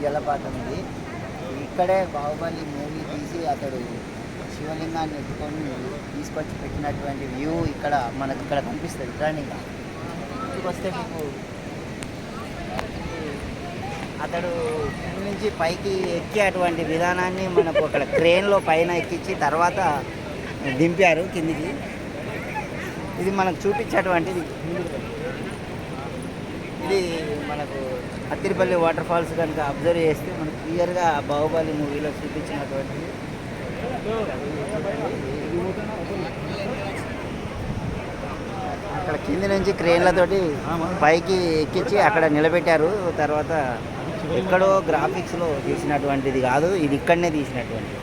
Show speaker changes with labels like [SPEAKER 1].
[SPEAKER 1] జలపాతం ఇది. ఇక్కడే బాహుబలి మూవీ తీసి అతడు శివలింగాన్ని ఎత్తుకొని తీసుకొచ్చి పెట్టినటువంటి వ్యూ ఇక్కడ మనకు ఇక్కడ కనిపిస్తుంది. కానీ వస్తే మీకు అతడు కింద నుంచి పైకి ఎక్కే అటువంటి విధానాన్ని మనకు అక్కడ క్రేన్లో పైన ఎక్కించి తర్వాత దింపారు కిందికి. ఇది మనకు చూపించేటువంటిది. ఇది మనకు అత్తిరిపల్లి వాటర్ ఫాల్స్ కనుక అబ్జర్వ్ చేస్తే మనకు క్లియర్గా బాహుబలి మూవీలో చూపించినటువంటిది. అక్కడ కింది నుంచి క్రేన్లతోటి పైకి ఎక్కించి అక్కడ నిలబెట్టారు. తర్వాత ఎక్కడో గ్రాఫిక్స్లో తీసినటువంటిది కాదు, ఇది ఇక్కడనే తీసినటువంటిది.